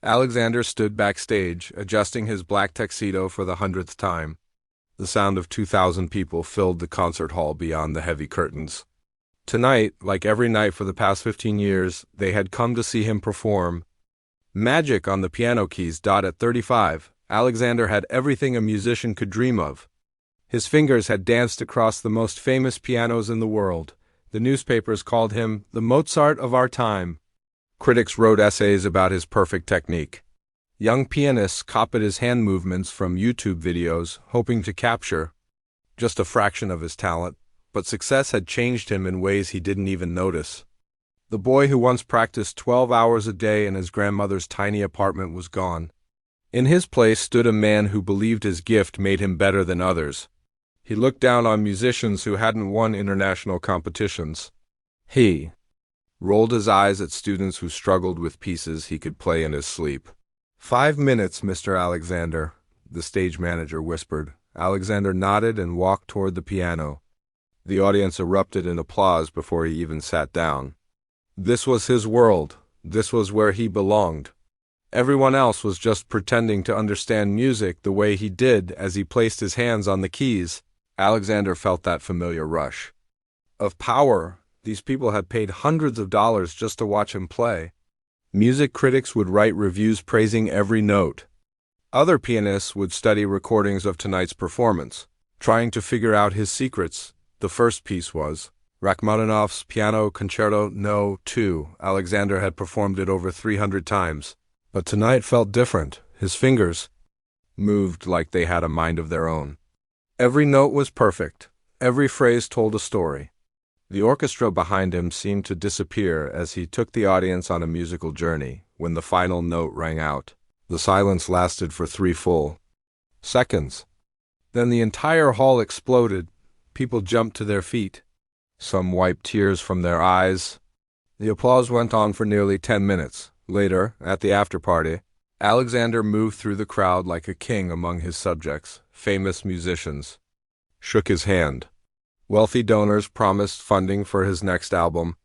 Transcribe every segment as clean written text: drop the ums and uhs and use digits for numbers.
Alexander stood backstage, adjusting his black tuxedo for the 100th time. The sound of 2,000 people filled the concert hall beyond the heavy curtains. Tonight, like every night for the past 15 years, they had come to see him perform. Magic on the piano keys. At 35, Alexander had everything a musician could dream of. His fingers had danced across the most famous pianos in the world. The newspapers called him the Mozart of our time. Critics wrote essays about his perfect technique. Young pianists copied his hand movements from YouTube videos, hoping to capture just a fraction of his talent, but success had changed him in ways he didn't even notice. The boy who once practiced 12 hours a day in his grandmother's tiny apartment was gone. In his place stood a man who believed his gift made him better than others. He looked down on musicians who hadn't won international competitions. He rolled his eyes at students who struggled with pieces he could play in his sleep. 5 minutes, Mr. Alexander, the stage manager whispered. Alexander nodded and walked toward the piano. The audience erupted in applause before he even sat down. This was his world. This was where he belonged. Everyone else was just pretending to understand music the way he did as he placed his hands on the keys. Alexander felt that familiar rush of power. These people had paid hundreds of dollars just to watch him play. Music critics would write reviews praising every note. Other pianists would study recordings of tonight's performance, trying to figure out his secrets. The first piece was Rachmaninoff's Piano Concerto No. 2. Alexander had performed it over 300 times. But tonight felt different. His fingers moved like they had a mind of their own. Every note was perfect. Every phrase told a story. The orchestra behind him seemed to disappear as he took the audience on a musical journey. When the final note rang out, the silence lasted for 3 full seconds. Then the entire hall exploded. People jumped to their feet. Some wiped tears from their eyes. The applause went on for nearly 10 minutes. Later, at the after-party, Alexander moved through the crowd like a king among his subjects. Famous musicians shook his hand. Wealthy donors promised funding for his next album.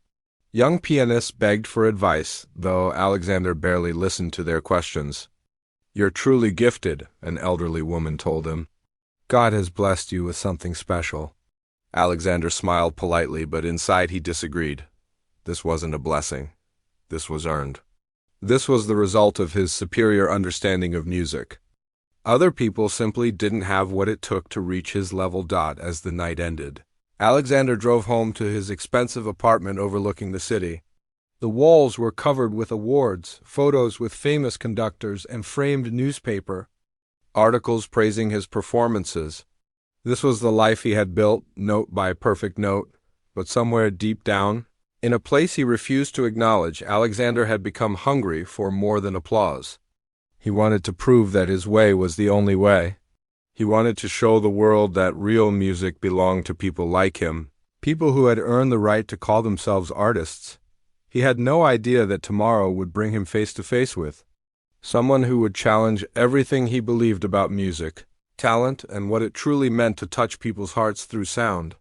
Young pianists begged for advice, though Alexander barely listened to their questions. "You're truly gifted," an elderly woman told him. "God has blessed you with something special." Alexander smiled politely, but inside he disagreed. This wasn't a blessing. This was earned. This was the result of his superior understanding of music. Other people simply didn't have what it took to reach his level. As the night ended, Alexander drove home to his expensive apartment overlooking the city. The walls were covered with awards, photos with famous conductors, and framed newspaper articles praising his performances. This was the life he had built, note by perfect note, but somewhere deep down, in a place he refused to acknowledge, Alexander had become hungry for more than applause. He wanted to prove that his way was the only way. He wanted to show the world that real music belonged to people like him, people who had earned the right to call themselves artists. He had no idea that tomorrow would bring him face to face with someone who would challenge everything he believed about music, talent, and what it truly meant to touch people's hearts through sound.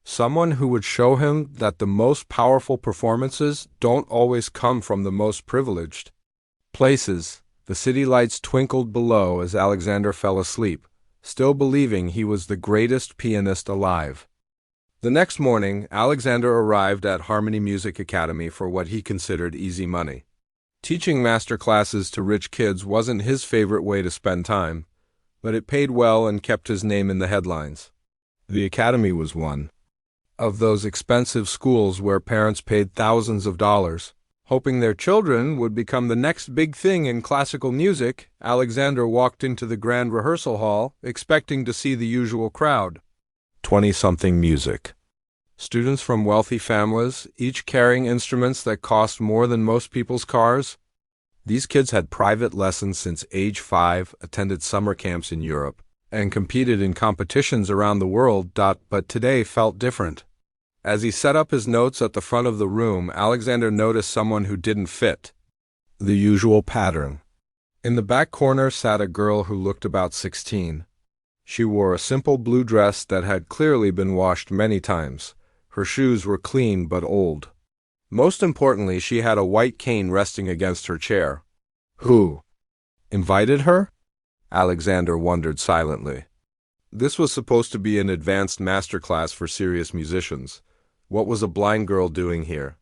Someone who would show him that the most powerful performances don't always come from the most privileged places. The city lights twinkled below as Alexander fell asleep, still believing he was the greatest pianist alive. The next morning, Alexander arrived at Harmony Music Academy for what he considered easy money. Teaching master classes to rich kids wasn't his favorite way to spend time, but it paid well and kept his name in the headlines. The academy was one of those expensive schools where parents paid thousands of dollars, hoping their children would become the next big thing in classical music. Alexander walked into the grand rehearsal hall, expecting to see the usual crowd. 20-something music. Students from wealthy families, each carrying instruments that cost more than most people's cars. These kids had private lessons since age 5, attended summer camps in Europe, and competed in competitions around the world. But today felt different. As he set up his notes at the front of the room, Alexander noticed someone who didn't fit the usual pattern. In the back corner sat a girl who looked about 16. She wore a simple blue dress that had clearly been washed many times. Her shoes were clean but old. Most importantly, she had a white cane resting against her chair. Who invited her? Alexander wondered silently. This was supposed to be an advanced masterclass for serious musicians. What was a blind girl doing here?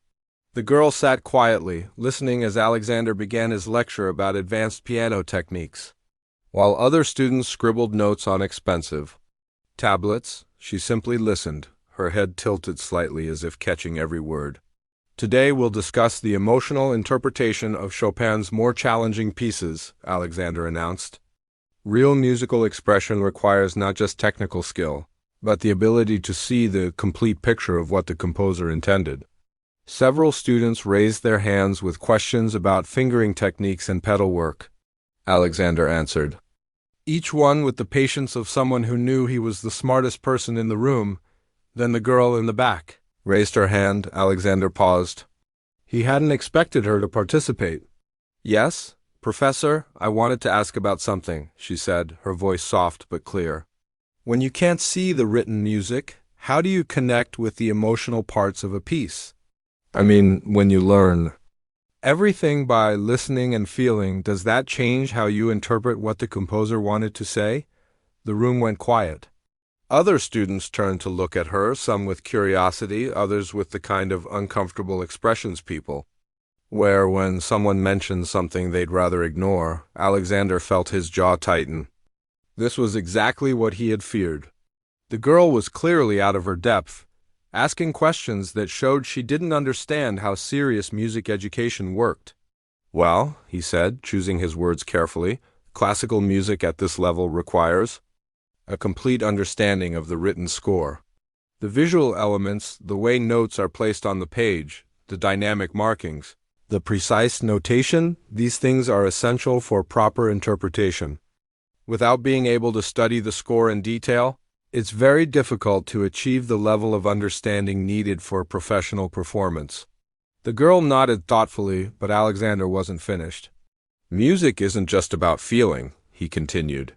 The girl sat quietly, listening as Alexander began his lecture about advanced piano techniques. While other students scribbled notes on expensive tablets, she simply listened, her head tilted slightly as if catching every word. Today we'll discuss the emotional interpretation of Chopin's more challenging pieces, Alexander announced. Real musical expression requires not just technical skill, but the ability to see the complete picture of what the composer intended. Several students raised their hands with questions about fingering techniques and pedal work. Alexander answered, each one with the patience of someone who knew he was the smartest person in the room. Then the girl in the back raised her hand. Alexander paused. He hadn't expected her to participate. Yes, Professor, I wanted to ask about something, she said, her voice soft but clear. When you can't see the written music, how do you connect with the emotional parts of a piece? I mean, when you learn everything by listening and feeling, does that change how you interpret what the composer wanted to say? The room went quiet. Other students turned to look at her, some with curiosity, others with the kind of uncomfortable expressions people wear when someone mentions something they'd rather ignore. Alexander felt his jaw tighten. This was exactly what he had feared. The girl was clearly out of her depth, asking questions that showed she didn't understand how serious music education worked. Well, he said, choosing his words carefully, classical music at this level requires a complete understanding of the written score. The visual elements, the way notes are placed on the page, the dynamic markings, the precise notation, these things are essential for proper interpretation. Without being able to study the score in detail, it's very difficult to achieve the level of understanding needed for professional performance. The girl nodded thoughtfully, but Alexander wasn't finished. Music isn't just about feeling, he continued,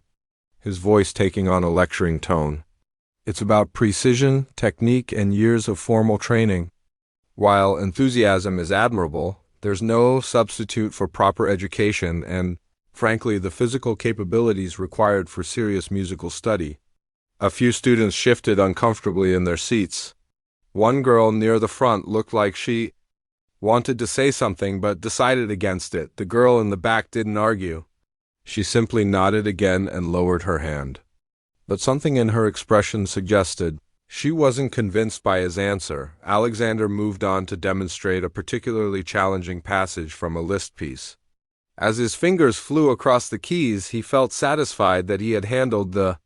his voice taking on a lecturing tone. It's about precision, technique, and years of formal training. While enthusiasm is admirable, there's no substitute for proper education and, frankly, the physical capabilities required for serious musical study. A few students shifted uncomfortably in their seats. One girl near the front looked like she wanted to say something but decided against it. The girl in the back didn't argue. She simply nodded again and lowered her hand. But something in her expression suggested she wasn't convinced by his answer. Alexander moved on to demonstrate a particularly challenging passage from a Liszt piece. As his fingers flew across the keys, he felt satisfied that he had handled the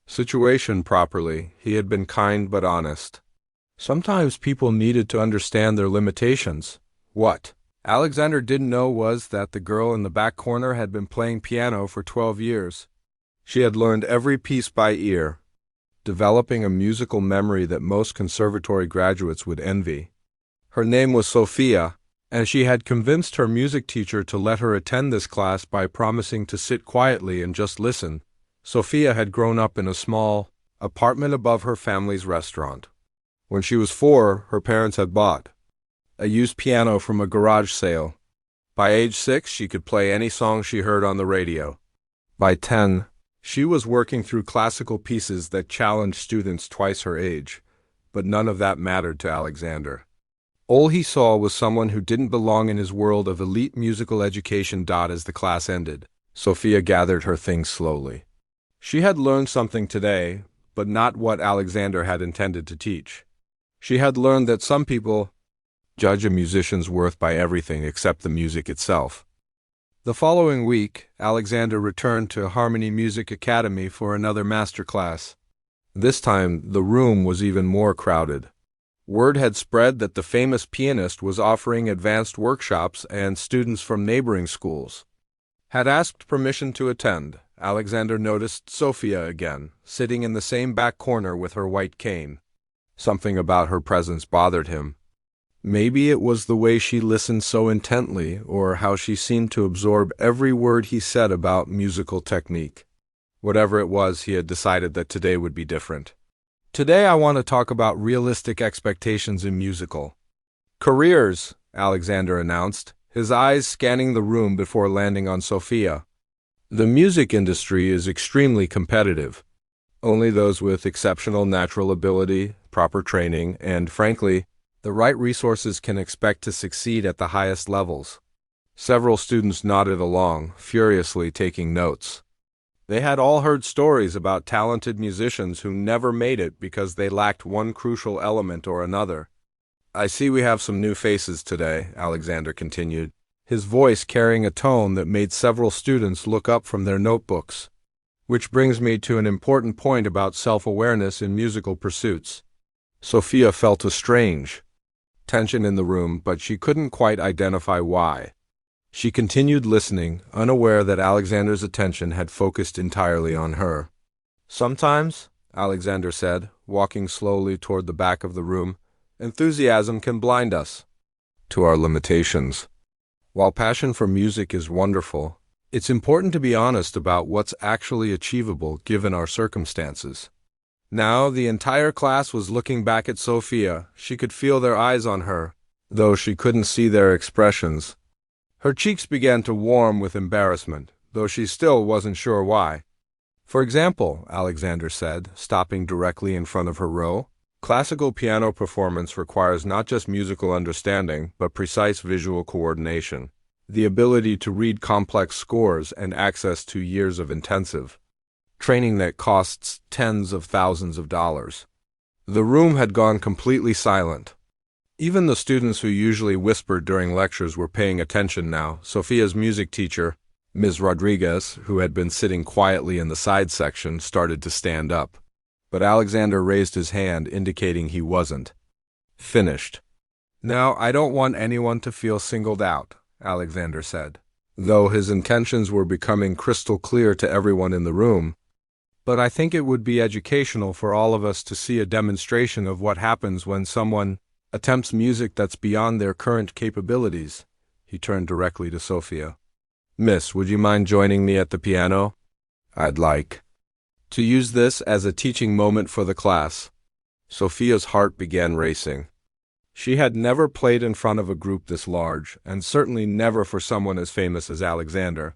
situation properly. He had been kind but honest. Sometimes people needed to understand their limitations. What Alexander didn't know was that the girl in the back corner had been playing piano for 12 years. She had learned every piece by ear, developing a musical memory that most conservatory graduates would envy. Her name was Sophia, and she had convinced her music teacher to let her attend this class by promising to sit quietly and just listen. Sophia had grown up in a small apartment above her family's restaurant. When she was 4, her parents had bought a used piano from a garage sale. By age 6, she could play any song she heard on the radio. By 10, she was working through classical pieces that challenged students twice her age, but none of that mattered to Alexander. All he saw was someone who didn't belong in his world of elite musical education. As the class ended, Sophia gathered her things slowly. She had learned something today, but not what Alexander had intended to teach. She had learned that some people judge a musician's worth by everything except the music itself. The following week, Alexander returned to Harmony Music Academy for another master class. This time, the room was even more crowded. Word had spread that the famous Pianist was offering advanced workshops, and students from neighboring schools had asked permission to attend. Alexander noticed Sophia again, sitting in the same back corner with her white cane. Something about her presence bothered him. Maybe it was the way she listened so intently, or how she seemed to absorb every word he said about musical technique. Whatever it was, he had decided that today would be different. Today I want to talk about realistic expectations in musical careers, Alexander announced, his eyes scanning the room before landing on Sophia. The music industry is extremely competitive. Only those with exceptional natural ability, proper training, and, frankly, the right resources can expect to succeed at the highest levels. Several students nodded along, furiously taking notes. They had all heard stories about talented musicians who never made it because they lacked one crucial element or another. "I see we have some new faces today," Alexander continued, his voice carrying a tone that made several students look up from their notebooks. "Which brings me to an important point about self-awareness in musical pursuits." Sophia felt a strange tension in the room, but she couldn't quite identify why. She continued listening, unaware that Alexander's attention had focused entirely on her. "Sometimes," Alexander said, walking slowly toward the back of the room, "enthusiasm can blind us to our limitations. While passion for music is wonderful, it's important to be honest about what's actually achievable given our circumstances." Now the entire class was looking back at Sophia. She could feel their eyes on her, though she couldn't see their expressions. Her cheeks began to warm with embarrassment, though she still wasn't sure why. "For example," Alexander said, stopping directly in front of her row, "classical piano performance requires not just musical understanding, but precise visual coordination, the ability to read complex scores, and access to years of intensive training that costs tens of thousands of dollars." The room had gone completely silent. Even the students who usually whispered during lectures were paying attention now. Sophia's music teacher, Ms. Rodriguez, who had been sitting quietly in the side section, started to stand up. But Alexander raised his hand, indicating he wasn't finished. "Now, I don't want anyone to feel singled out," Alexander said, though his intentions were becoming crystal clear to everyone in the room. "But I think it would be educational for all of us to see a demonstration of what happens when someone attempts music that's beyond their current capabilities." He turned directly to Sophia. "Miss, would you mind joining me at the piano? I'd like to use this as a teaching moment for the class." Sophia's heart began racing. She had never played in front of a group this large, and certainly never for someone as famous as Alexander.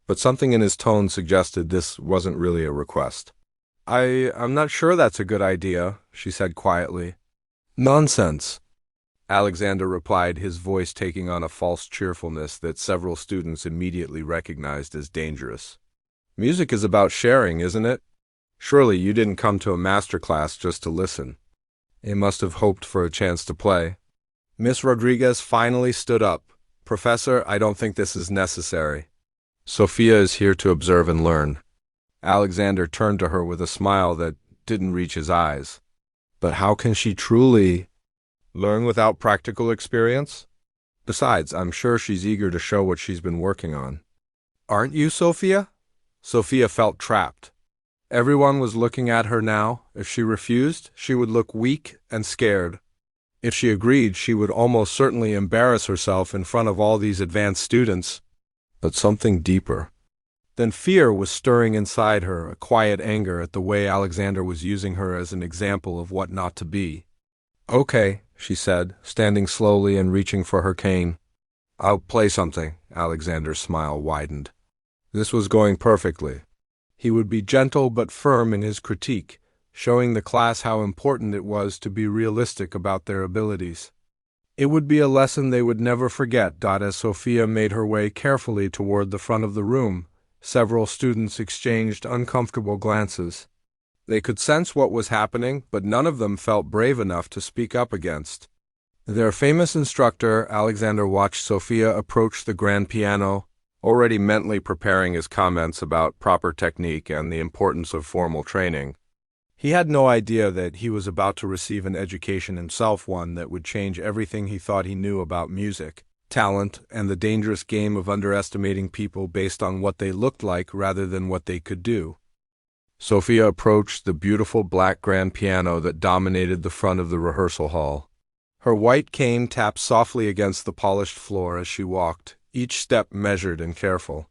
But something in his tone suggested this wasn't really a request. I'm not sure that's a good idea," she said quietly. "Nonsense," Alexander replied, his voice taking on a false cheerfulness that several students immediately recognized as dangerous. "Music is about sharing, isn't it? Surely you didn't come to a master class just to listen. You must have hoped for a chance to play." Miss Rodriguez finally stood up. "Professor, I don't think this is necessary. Sophia is here to observe and learn." Alexander turned to her with a smile that didn't reach his eyes. "But how can she truly learn without practical experience? Besides, I'm sure she's eager to show what she's been working on." "Aren't you, Sophia?" Sophia felt trapped. Everyone was looking at her now. If she refused, she would look weak and scared. If she agreed, she would almost certainly embarrass herself in front of all these advanced students. But something deeper than fear was stirring inside her, a quiet anger at the way Alexander was using her as an example of what not to be. "Okay," she said, standing slowly and reaching for her cane. "I'll play something." Alexander's smile widened. This was going perfectly. He would be gentle but firm in his critique, showing the class how important it was to be realistic about their abilities. It would be a lesson they would never forget. As Sophia made her way carefully toward the front of the room, several students exchanged uncomfortable glances. They could sense what was happening, but none of them felt brave enough to speak up against their famous instructor. Alexander watched Sophia approach the grand piano, already mentally preparing his comments about proper technique and the importance of formal training. He had no idea that he was about to receive an education himself, one that would change everything he thought he knew about music, talent, and the dangerous game of underestimating people based on what they looked like rather than what they could do. Sophia approached the beautiful black grand piano that dominated the front of the rehearsal hall. Her white cane tapped softly against the polished floor as she walked, each step measured and careful.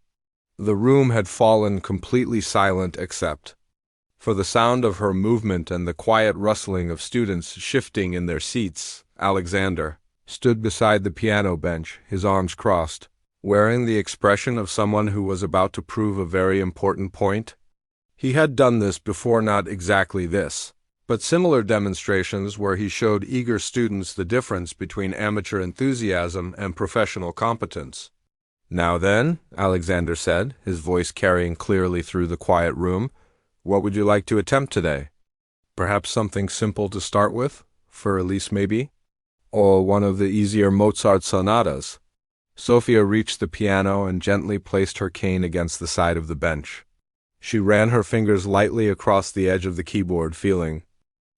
The room had fallen completely silent except for the sound of her movement and the quiet rustling of students shifting in their seats. Alexander stood beside the piano bench, his arms crossed, wearing the expression of someone who was about to prove a very important point. He had done this before, not exactly this, but similar demonstrations where he showed eager students the difference between amateur enthusiasm and professional competence. "Now then," Alexander said, his voice carrying clearly through the quiet room, "what would you like to attempt today? Perhaps something simple to start with, for Elise maybe? Or one of the easier Mozart sonatas?" Sophia reached the piano and gently placed her cane against the side of the bench. She ran her fingers lightly across the edge of the keyboard, feeling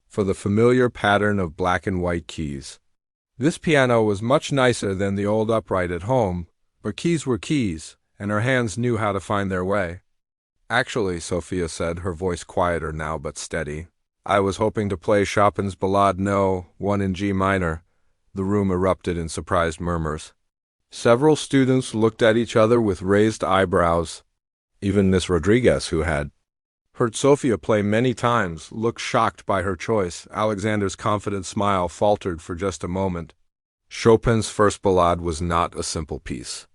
for the familiar pattern of black and white keys. This piano was much nicer than the old upright at home, but keys were keys, and her hands knew how to find their way. "Actually," Sophia said, her voice quieter now but steady, "I was hoping to play Chopin's Ballade No. 1 in G minor." The room erupted in surprised murmurs. Several students looked at each other with raised eyebrows. Even Miss Rodriguez, who had heard Sophia play many times, looked shocked by her choice. Alexander's confident smile faltered for just a moment. Chopin's first ballade was not a simple piece.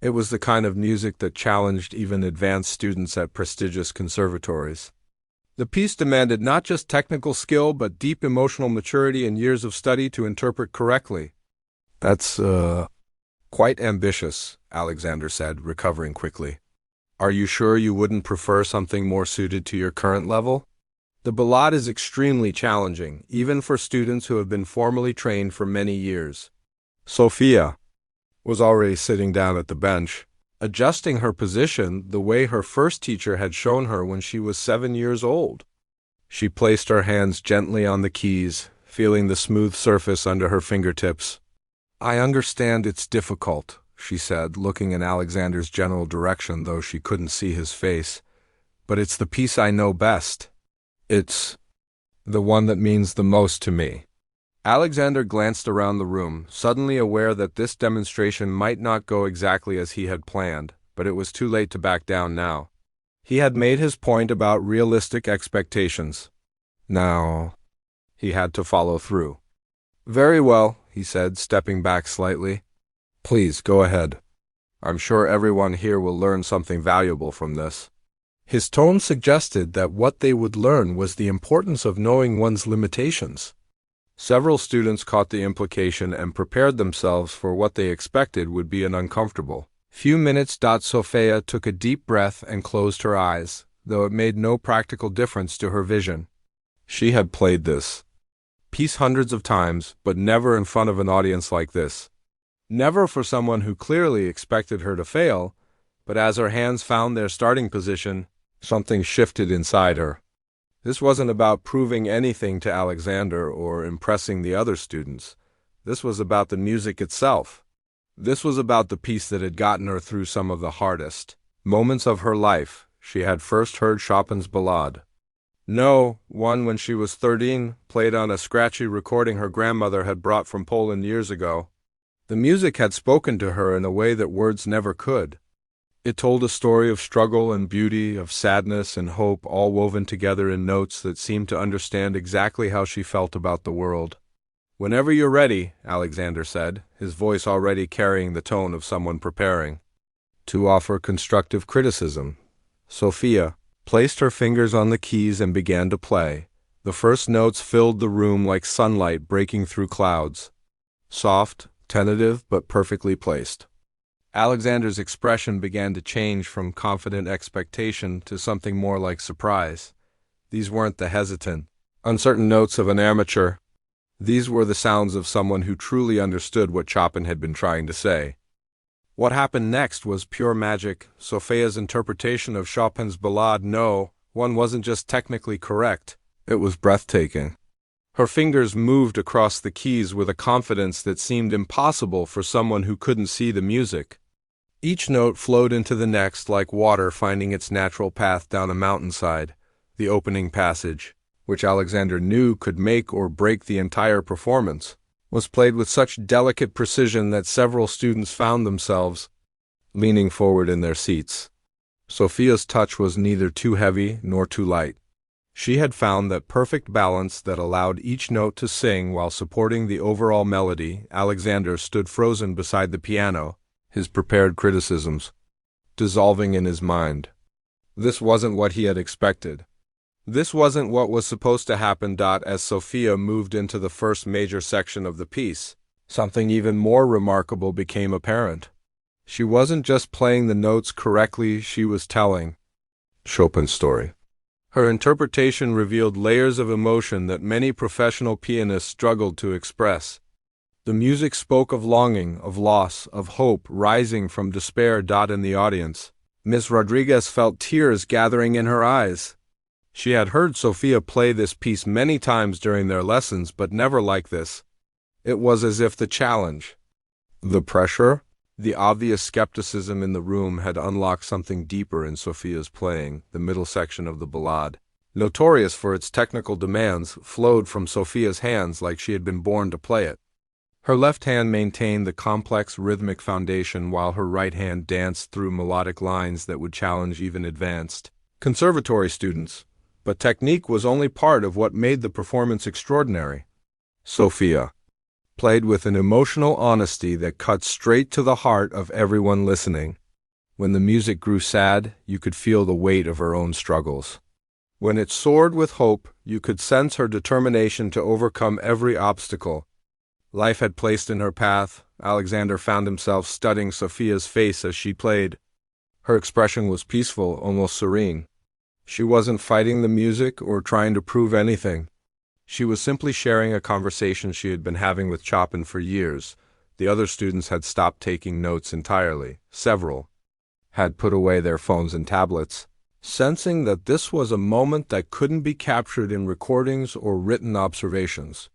It was the kind of music that challenged even advanced students at prestigious conservatories. The piece demanded not just technical skill, but deep emotional maturity and years of study to interpret correctly. "That's, quite ambitious," Alexander said, recovering quickly. "Are you sure you wouldn't prefer something more suited to your current level? The ballade is extremely challenging, even for students who have been formally trained for many years." Sophia was already sitting down at the bench, adjusting her position the way her first teacher had shown her when she was 7 years old. She placed her hands gently on the keys, feeling the smooth surface under her fingertips. "I understand it's difficult," she said, looking in Alexander's general direction, though she couldn't see his face. "But it's the piece I know best. It's the one that means the most to me." Alexander glanced around the room, suddenly aware that this demonstration might not go exactly as he had planned, but it was too late to back down now. He had made his point about realistic expectations. Now, he had to follow through. "Very well," he said, stepping back slightly. "Please, go ahead. I'm sure everyone here will learn something valuable from this." His tone suggested that what they would learn was the importance of knowing one's limitations. Several students caught the implication and prepared themselves for what they expected would be an uncomfortable few minutes. Sophia took a deep breath and closed her eyes, though it made no practical difference to her vision. She had played this piece hundreds of times, but never in front of an audience like this. Never for someone who clearly expected her to fail, but as her hands found their starting position, something shifted inside her. This wasn't about proving anything to Alexander or impressing the other students. This was about the music itself. This was about the piece that had gotten her through some of the hardest moments of her life. She had first heard Chopin's Ballade No. 1 when she was 13, played on a scratchy recording her grandmother had brought from Poland years ago. The music had spoken to her in a way that words never could. It told a story of struggle and beauty, of sadness and hope, all woven together in notes that seemed to understand exactly how she felt about the world. "Whenever you're ready," Alexander said, his voice already carrying the tone of someone preparing to offer constructive criticism. Sophia placed her fingers on the keys and began to play. The first notes filled the room like sunlight breaking through clouds. Soft, tentative, but perfectly placed. Alexander's expression began to change from confident expectation to something more like surprise. These weren't the hesitant, uncertain notes of an amateur. These were the sounds of someone who truly understood what Chopin had been trying to say. What happened next was pure magic. Sophia's interpretation of Chopin's Ballade No. 1 wasn't just technically correct, it was breathtaking. Her fingers moved across the keys with a confidence that seemed impossible for someone who couldn't see the music. Each note flowed into the next like water finding its natural path down a mountainside. The opening passage, which Alexander knew could make or break the entire performance, was played with such delicate precision that several students found themselves leaning forward in their seats. Sophia's touch was neither too heavy nor too light. She had found that perfect balance that allowed each note to sing while supporting the overall melody. Alexander stood frozen beside the piano, his prepared criticisms dissolving in his mind. This wasn't what he had expected. This wasn't what was supposed to happen. As Sophia moved into the first major section of the piece, something even more remarkable became apparent. She wasn't just playing the notes correctly, she was telling Chopin's story. Her interpretation revealed layers of emotion that many professional pianists struggled to express. The music spoke of longing, of loss, of hope rising from despair. In the audience, Miss Rodriguez felt tears gathering in her eyes. She had heard Sophia play this piece many times during their lessons, but never like this. It was as if the challenge, the pressure, the obvious skepticism in the room had unlocked something deeper in Sophia's playing. The middle section of the ballade, notorious for its technical demands, flowed from Sophia's hands like she had been born to play it. Her left hand maintained the complex rhythmic foundation while her right hand danced through melodic lines that would challenge even advanced conservatory students. But technique was only part of what made the performance extraordinary. Sophia played with an emotional honesty that cut straight to the heart of everyone listening. When the music grew sad, you could feel the weight of her own struggles. When it soared with hope, you could sense her determination to overcome every obstacle life had placed in her path. Alexander found himself studying Sophia's face as she played. Her expression was peaceful, almost serene. She wasn't fighting the music or trying to prove anything. She was simply sharing a conversation she had been having with Chopin for years. The other students had stopped taking notes entirely. Several had put away their phones and tablets, sensing that this was a moment that couldn't be captured in recordings or written observations.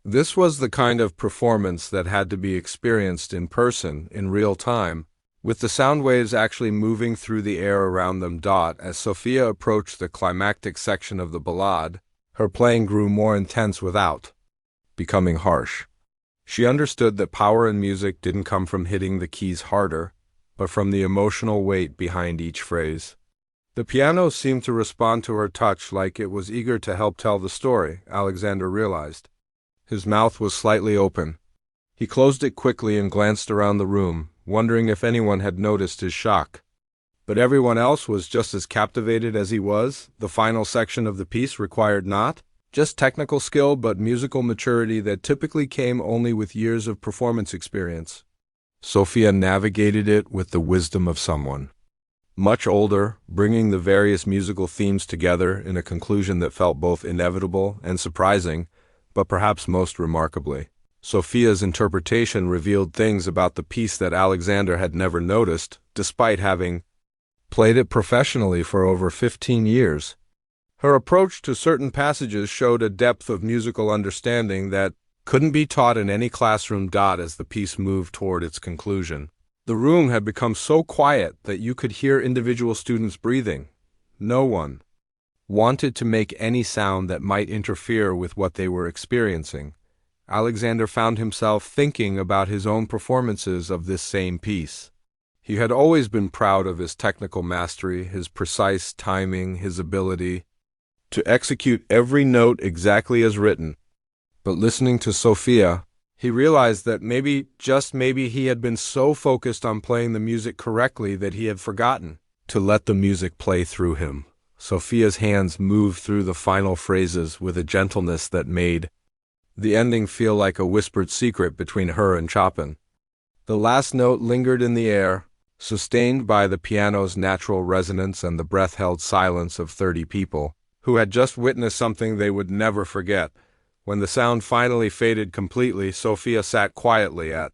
This was the kind of performance that had to be experienced in person, in real time, with the sound waves actually moving through the air around them. As Sophia approached the climactic section of the ballade, her playing grew more intense without becoming harsh. She understood that power in music didn't come from hitting the keys harder, but from the emotional weight behind each phrase. The piano seemed to respond to her touch like it was eager to help tell the story, Alexander realized. His mouth was slightly open. He closed it quickly and glanced around the room, wondering if anyone had noticed his shock. But everyone else was just as captivated as he was. The final section of the piece required not just technical skill but musical maturity that typically came only with years of performance experience. Sophia navigated it with the wisdom of someone much older, bringing the various musical themes together in a conclusion that felt both inevitable and surprising. But perhaps most remarkably, Sophia's interpretation revealed things about the piece that Alexander had never noticed, despite having played it professionally for over 15 years. Her approach to certain passages showed a depth of musical understanding that couldn't be taught in any classroom. As the piece moved toward its conclusion, the room had become so quiet that you could hear individual students breathing. No one wanted to make any sound that might interfere with what they were experiencing. Alexander found himself thinking about his own performances of this same piece. He had always been proud of his technical mastery, his precise timing, his ability to execute every note exactly as written. But listening to Sophia, he realized that maybe, just maybe, he had been so focused on playing the music correctly that he had forgotten to let the music play through him. Sophia's hands moved through the final phrases with a gentleness that made the ending feel like a whispered secret between her and Chopin. The last note lingered in the air, sustained by the piano's natural resonance and the breath-held silence of 30 people who had just witnessed something they would never forget. When the sound finally faded completely, Sophia sat quietly at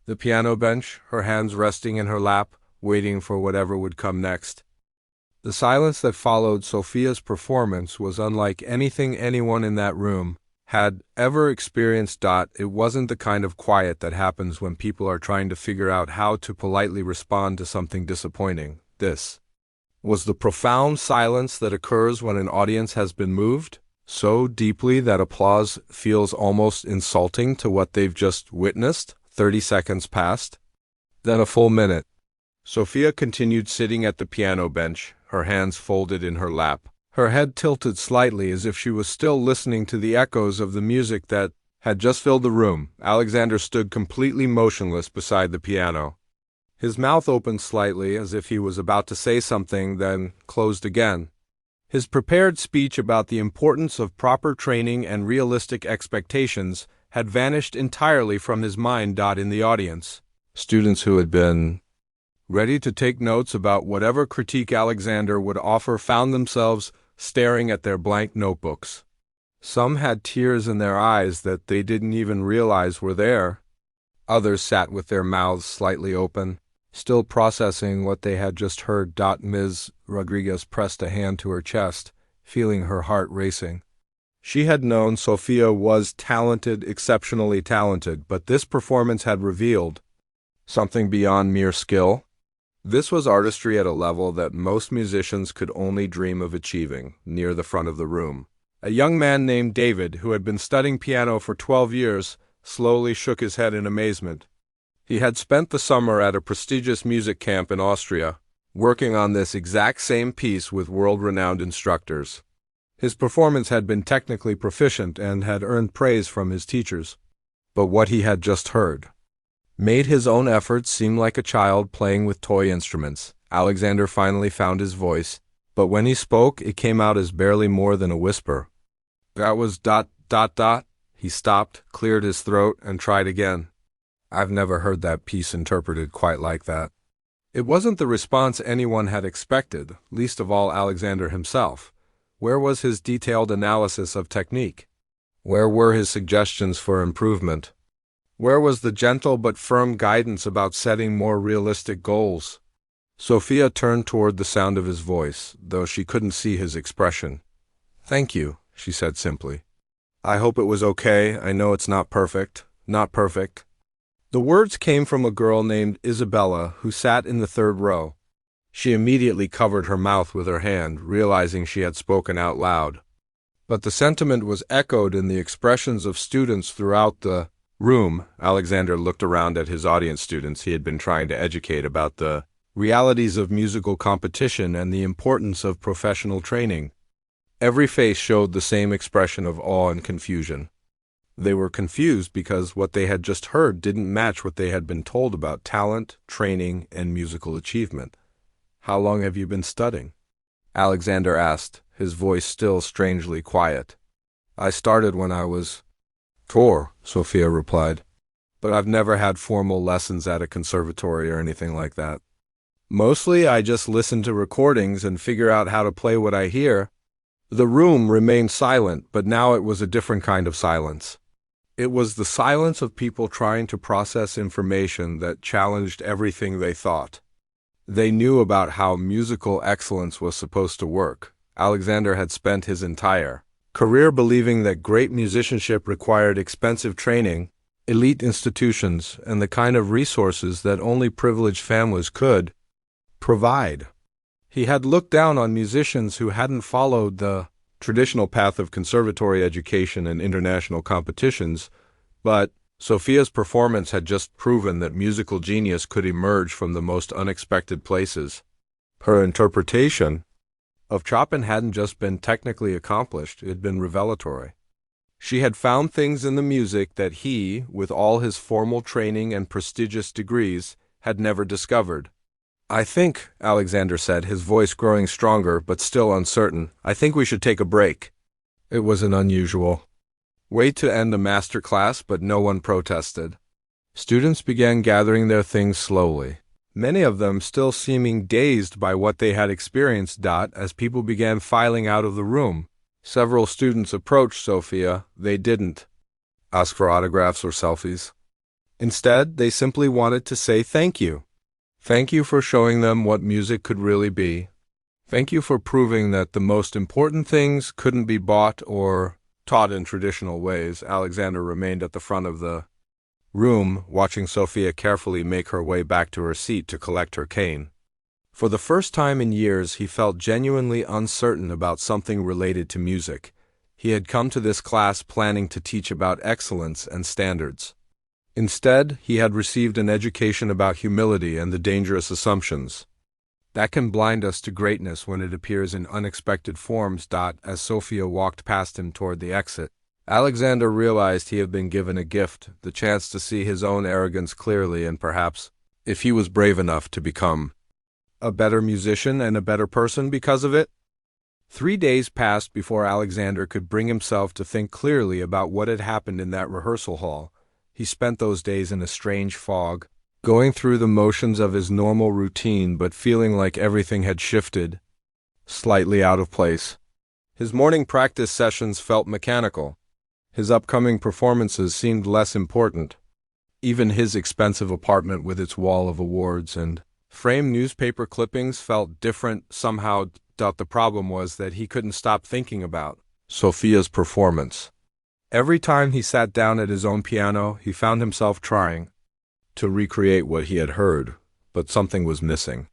the piano bench, her hands resting in her lap, waiting for whatever would come next. The silence that followed Sophia's performance was unlike anything anyone in that room had ever experienced. It wasn't the kind of quiet that happens when people are trying to figure out how to politely respond to something disappointing. This was the profound silence that occurs when an audience has been moved so deeply that applause feels almost insulting to what they've just witnessed. 30 seconds passed, then a full minute. Sophia continued sitting at the piano bench, her hands folded in her lap, Her head tilted slightly as if she was still listening to the echoes of the music that had just filled the room. Alexander stood completely motionless beside the piano. His mouth opened slightly as if he was about to say something, then closed again. His prepared speech about the importance of proper training and realistic expectations had vanished entirely from his mind. In the audience, students who had been ready to take notes about whatever critique Alexander would offer found themselves staring at their blank notebooks. Some had tears in their eyes that they didn't even realize were there. Others sat with their mouths slightly open, still processing what they had just heard. Ms. Rodriguez pressed a hand to her chest, feeling her heart racing. She had known Sophia was talented, exceptionally talented, but this performance had revealed something beyond mere skill. This was artistry at a level that most musicians could only dream of achieving. Near the front of the room, a young man named David, who had been studying piano for 12 years, slowly shook his head in amazement. He had spent the summer at a prestigious music camp in Austria, working on this exact same piece with world-renowned instructors. His performance had been technically proficient and had earned praise from his teachers. But what he had just heard made his own efforts seem like a child playing with toy instruments. Alexander finally found his voice, but when he spoke, it came out as barely more than a whisper. That was ... He stopped, cleared his throat, and tried again. I've never heard that piece interpreted quite like that. It wasn't the response anyone had expected, least of all Alexander himself. Where was his detailed analysis of technique? Where were his suggestions for improvement? Where was the gentle but firm guidance about setting more realistic goals? Sophia turned toward the sound of his voice, though she couldn't see his expression. Thank you, she said simply. I hope it was okay. I know it's not perfect. Not perfect. The words came from a girl named Isabella, who sat in the third row. She immediately covered her mouth with her hand, realizing she had spoken out loud. But the sentiment was echoed in the expressions of students throughout the room. Alexander looked around at his audience students he had been trying to educate about the realities of musical competition and the importance of professional training. Every face showed the same expression of awe and confusion. They were confused because what they had just heard didn't match what they had been told about talent, training, and musical achievement. How long have you been studying? Alexander asked, his voice still strangely quiet. I started when I was 4, Sophia replied. But I've never had formal lessons at a conservatory or anything like that. Mostly I just listen to recordings and figure out how to play what I hear. The room remained silent, but now it was a different kind of silence. It was the silence of people trying to process information that challenged everything they thought. They knew about how musical excellence was supposed to work. Alexander had spent his entire career believing that great musicianship required expensive training, elite institutions, and the kind of resources that only privileged families could provide. He had looked down on musicians who hadn't followed the traditional path of conservatory education and international competitions, but Sophia's performance had just proven that musical genius could emerge from the most unexpected places. Her interpretation of Chopin hadn't just been technically accomplished, it had been revelatory. She had found things in the music that he, with all his formal training and prestigious degrees, had never discovered. I think, Alexander said, his voice growing stronger but still uncertain, I think we should take a break. It was an unusual way to end a master class, but no one protested. Students began gathering their things slowly, many of them still seeming dazed by what they had experienced. As people began filing out of the room, several students approached Sophia. They didn't ask for autographs or selfies. Instead, they simply wanted to say thank you. Thank you for showing them what music could really be. Thank you for proving that the most important things couldn't be bought or taught in traditional ways. Alexander remained at the front of the room, watching Sophia carefully make her way back to her seat to collect her cane. For the first time in years, he felt genuinely uncertain about something related to music. He had come to this class planning to teach about excellence and standards. Instead, he had received an education about humility and the dangerous assumptions That can blind us to greatness when it appears in unexpected forms. As Sophia walked past him toward the exit, Alexander realized he had been given a gift, the chance to see his own arrogance clearly and perhaps, if he was brave enough, to become a better musician and a better person because of it. 3 days passed before Alexander could bring himself to think clearly about what had happened in that rehearsal hall. He spent those days in a strange fog, going through the motions of his normal routine but feeling like everything had shifted, slightly out of place. His morning practice sessions felt mechanical. His upcoming performances seemed less important. Even his expensive apartment with its wall of awards and framed newspaper clippings felt different somehow. The problem was that he couldn't stop thinking about Sophia's performance. Every time he sat down at his own piano, he found himself trying to recreate what he had heard, but something was missing.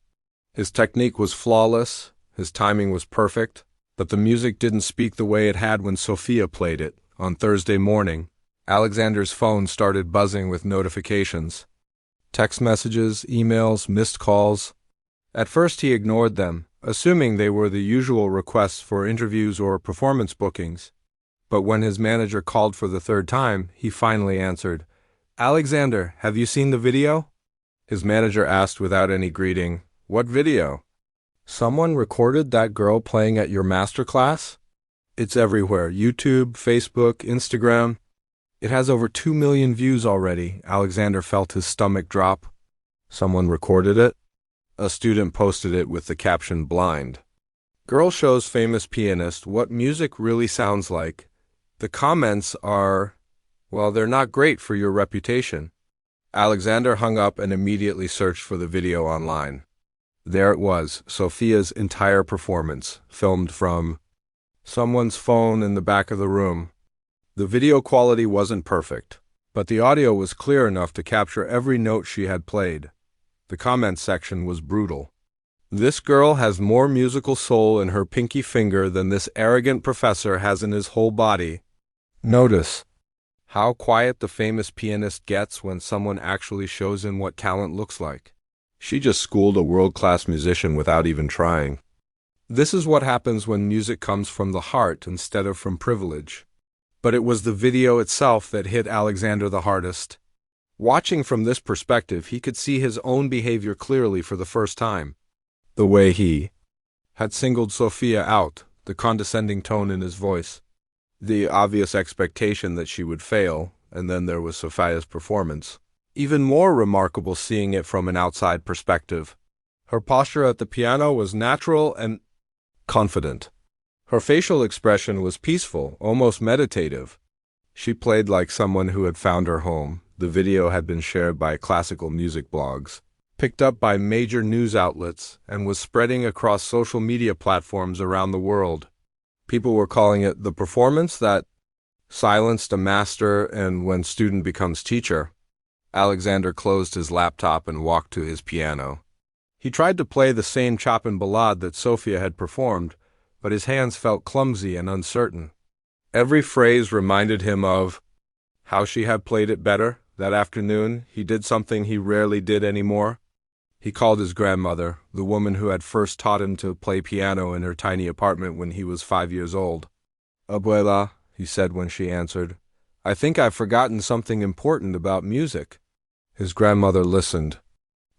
His technique was flawless, his timing was perfect, but the music didn't speak the way it had when Sophia played it. On Thursday morning, Alexander's phone started buzzing with notifications. Text messages, emails, missed calls. At first he ignored them, assuming they were the usual requests for interviews or performance bookings. But when his manager called for the third time, he finally answered. "Alexander, have you seen the video?" His manager asked without any greeting. "What video?" "Someone recorded that girl playing at your master class? It's everywhere. YouTube, Facebook, Instagram. It has over 2 million views already." Alexander felt his stomach drop. Someone recorded it? A student posted it with the caption, "Blind. Girl shows famous pianist what music really sounds like." The comments are, well, they're not great for your reputation. Alexander hung up and immediately searched for the video online. There it was, Sophia's entire performance, filmed from someone's phone in the back of the room. The video quality wasn't perfect, but the audio was clear enough to capture every note she had played. The comments section was brutal. "This girl has more musical soul in her pinky finger than this arrogant professor has in his whole body. Notice how quiet the famous pianist gets when someone actually shows him what talent looks like. She just schooled a world-class musician without even trying." This is what happens when music comes from the heart instead of from privilege. But it was the video itself that hit Alexander the hardest. Watching from this perspective, he could see his own behavior clearly for the first time. The way he had singled Sophia out, the condescending tone in his voice, the obvious expectation that she would fail, and then there was Sophia's performance. Even more remarkable seeing it from an outside perspective. Her posture at the piano was natural and confident. Her facial expression was peaceful, almost meditative. She played like someone who had found her home. The video had been shared by classical music blogs, picked up by major news outlets, and was spreading across social media platforms around the world. People were calling it the performance that silenced a master and when student becomes teacher. Alexander closed his laptop and walked to his piano. He tried to play the same Chopin ballade that Sophia had performed, but his hands felt clumsy and uncertain. Every phrase reminded him of how she had played it better. That afternoon, he did something he rarely did anymore. He called his grandmother, the woman who had first taught him to play piano in her tiny apartment when he was 5 years old. "Abuela," he said when she answered, "I think I've forgotten something important about music." His grandmother listened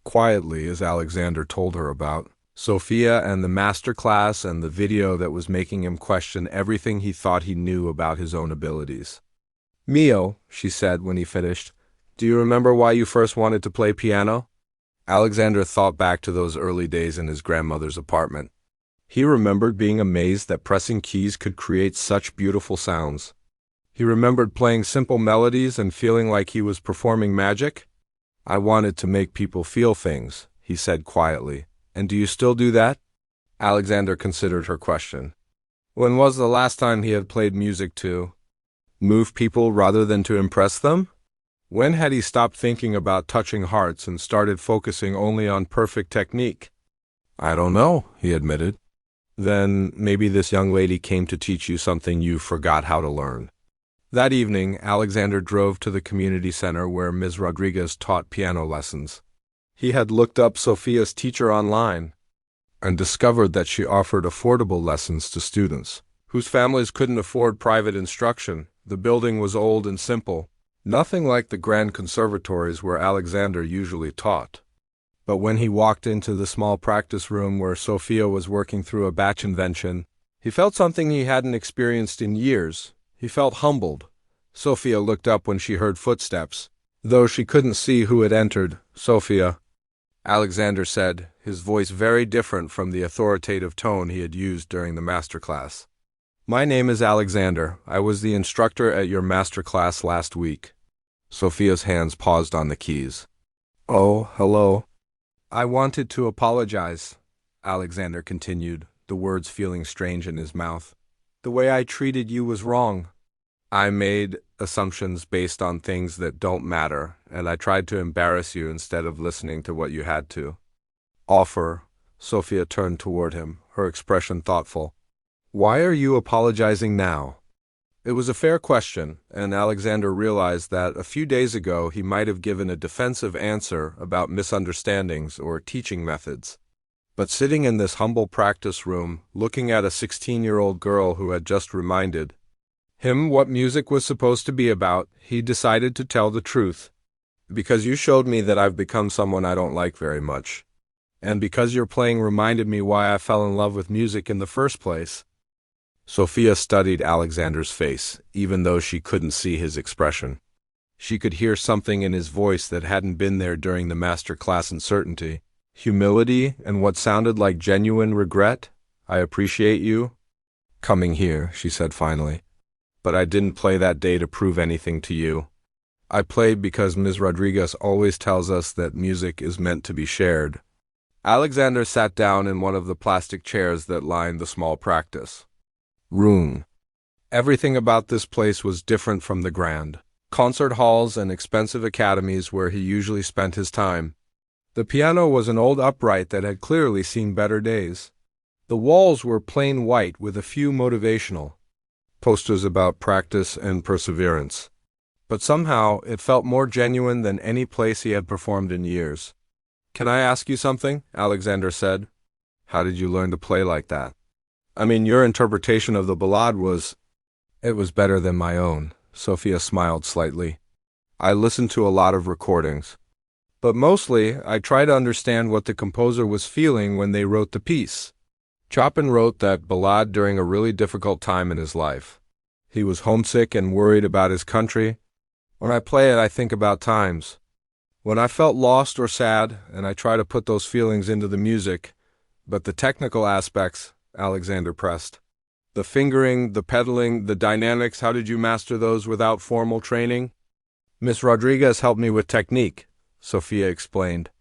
quietly as Alexander told her about Sophia and the master class and the video that was making him question everything he thought he knew about his own abilities. "Mio," she said when he finished, "do you remember why you first wanted to play piano?" Alexander thought back to those early days in his grandmother's apartment. He remembered being amazed that pressing keys could create such beautiful sounds. He remembered playing simple melodies and feeling like he was performing magic. "I wanted to make people feel things," he said quietly. "And do you still do that?" Alexander considered her question. When was the last time he had played music to move people rather than to impress them? When had he stopped thinking about touching hearts and started focusing only on perfect technique? "I don't know," he admitted. "Then maybe this young lady came to teach you something you forgot how to learn." That evening, Alexander drove to the community center where Ms. Rodriguez taught piano lessons. He had looked up Sophia's teacher online. and discovered that she offered affordable lessons to students whose families couldn't afford private instruction. The building was old and simple, nothing like the grand conservatories where Alexander usually taught. But when he walked into the small practice room where Sophia was working through a Bach invention, he felt something he hadn't experienced in years. He felt humbled. Sophia looked up when she heard footsteps, though she couldn't see who had entered. "Sophia," Alexander said, his voice very different from the authoritative tone he had used during the master class. "My name is Alexander. I was the instructor at your master class last week." Sophia's hands paused on the keys. "Oh, hello." "I wanted to apologize," Alexander continued, the words feeling strange in his mouth. "The way I treated you was wrong. I made assumptions based on things that don't matter, and I tried to embarrass you instead of listening to what you had to offer." Sophia turned toward him, her expression thoughtful. "Why are you apologizing now?" It was a fair question, and Alexander realized that a few days ago he might have given a defensive answer about misunderstandings or teaching methods. But sitting in this humble practice room, looking at a 16-year-old girl who had just reminded him what music was supposed to be about, he decided to tell the truth. "Because you showed me that I've become someone I don't like very much. And because your playing reminded me why I fell in love with music in the first place." Sophia studied Alexander's face, even though she couldn't see his expression. She could hear something in his voice that hadn't been there during the master class: uncertainty, humility, and what sounded like genuine regret. "I appreciate you coming here," she said finally. "But I didn't play that day to prove anything to you. I played because Ms. Rodriguez always tells us that music is meant to be shared." Alexander sat down in one of the plastic chairs that lined the small practice room. Everything about this place was different from the grand concert halls and expensive academies where he usually spent his time. The piano was an old upright that had clearly seen better days. The walls were plain white with a few motivational posters about practice and perseverance. But somehow it felt more genuine than any place he had performed in years. "Can I ask you something?" Alexander said. "How did you learn to play like that? I mean, your interpretation of the ballade was—" "It was better than my own," Sophia smiled slightly. "I listened to a lot of recordings. But mostly, I try to understand what the composer was feeling when they wrote the piece." Chopin wrote that ballade during a really difficult time in his life. He was homesick and worried about his country. When I play it, I think about times when I felt lost or sad, and I try to put those feelings into the music. But the technical aspects, Alexander pressed. The fingering, the pedaling, the dynamics, how did you master those without formal training? "Miss Rodriguez helped me with technique," Sophia explained.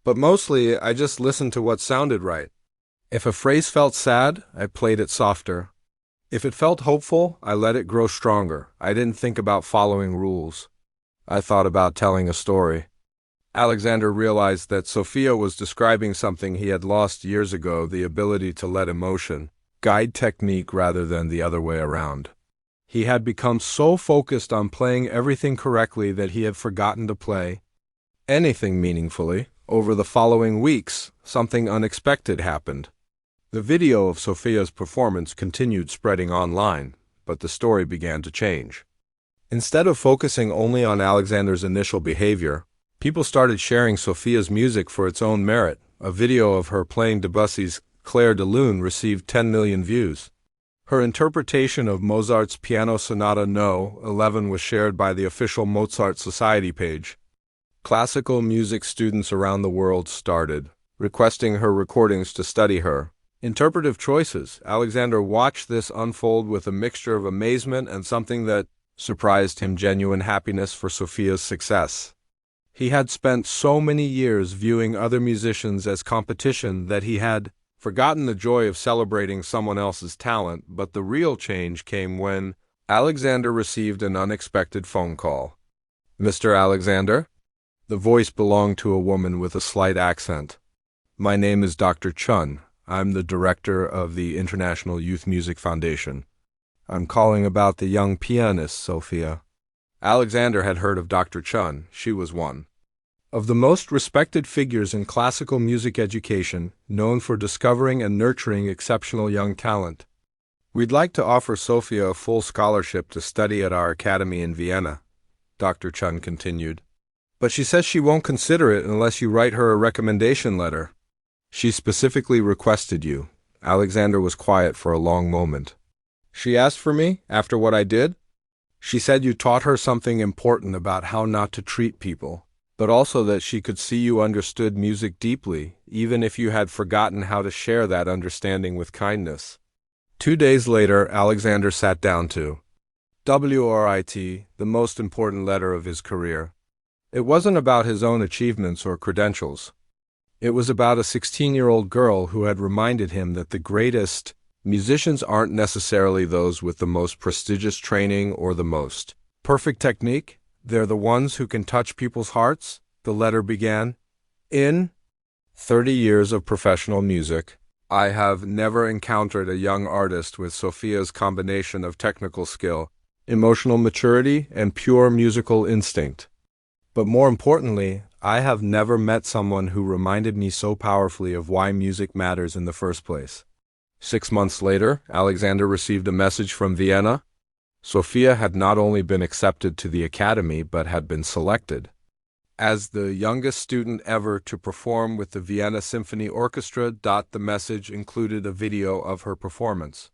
"But mostly, I just listened to what sounded right. If a phrase felt sad, I played it softer. If it felt hopeful, I let it grow stronger. I didn't think about following rules. I thought about telling a story." Alexander realized that Sophia was describing something he had lost years ago: the ability to let emotion guide technique rather than the other way around. He had become so focused on playing everything correctly that he had forgotten to play anything meaningfully. Over the following weeks, something unexpected happened. The video of Sophia's performance continued spreading online, but the story began to change. Instead of focusing only on Alexander's initial behavior, people started sharing Sophia's music for its own merit. A video of her playing Debussy's Clair de Lune received 10 million views. Her interpretation of Mozart's Piano Sonata No. 11 was shared by the official Mozart Society page. Classical music students around the world started requesting her recordings to study her interpretive choices. Alexander watched this unfold with a mixture of amazement and something that surprised him: genuine happiness for Sophia's success. He had spent so many years viewing other musicians as competition that he had forgotten the joy of celebrating someone else's talent. But the real change came when Alexander received an unexpected phone call. "Mr. Alexander?" The voice belonged to a woman with a slight accent. "My name is Dr. Chun. I'm the director of the International Youth Music Foundation. I'm calling about the young pianist, Sophia." Alexander had heard of Dr. Chun. She was one of the most respected figures in classical music education, known for discovering and nurturing exceptional young talent. We'd like to offer Sophia a full scholarship to study at our academy in Vienna, Dr. Chun continued. But she says she won't consider it unless you write her a recommendation letter. She specifically requested you. Alexander was quiet for a long moment. She asked for me, after what I did? She said you taught her something important about how not to treat people, but also that she could see you understood music deeply, even if you had forgotten how to share that understanding with kindness. 2 days later, Alexander sat down to write the most important letter of his career. It wasn't about his own achievements or credentials. It was about a 16-year-old girl who had reminded him that the greatest musicians aren't necessarily those with the most prestigious training or the most perfect technique. They're the ones who can touch people's hearts, the letter began. In 30 years of professional music, I have never encountered a young artist with Sophia's combination of technical skill, emotional maturity, and pure musical instinct. But more importantly, I have never met someone who reminded me so powerfully of why music matters in the first place. 6 months later, Alexander received a message from Vienna. Sophia had not only been accepted to the academy, but had been selected as the youngest student ever to perform with the Vienna Symphony Orchestra. The message included a video of her performance.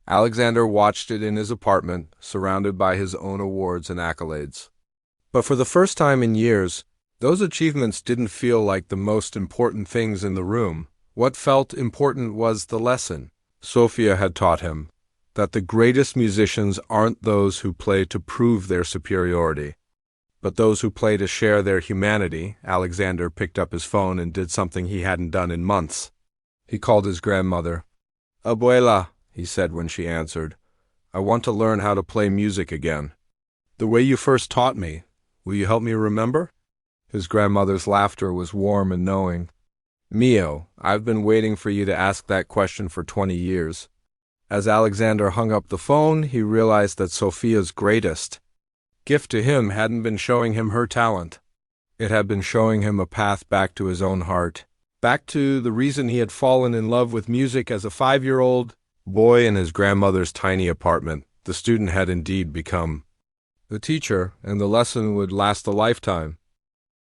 Alexander watched it in his apartment, surrounded by his own awards and accolades. But for the first time in years, those achievements didn't feel like the most important things in the room. What felt important was the lesson Sophia had taught him, that the greatest musicians aren't those who play to prove their superiority, but those who play to share their humanity. Alexander picked up his phone and did something he hadn't done in months. He called his grandmother. "Abuela," he said when she answered, "I want to learn how to play music again. The way you first taught me. Will you help me remember?" His grandmother's laughter was warm and knowing. "Mio, I've been waiting for you to ask that question for 20 years. As Alexander hung up the phone, he realized that Sophia's greatest gift to him hadn't been showing him her talent. It had been showing him a path back to his own heart, back to the reason he had fallen in love with music as a 5-year-old boy in his grandmother's tiny apartment. The student had indeed become the teacher, and the lesson would last a lifetime.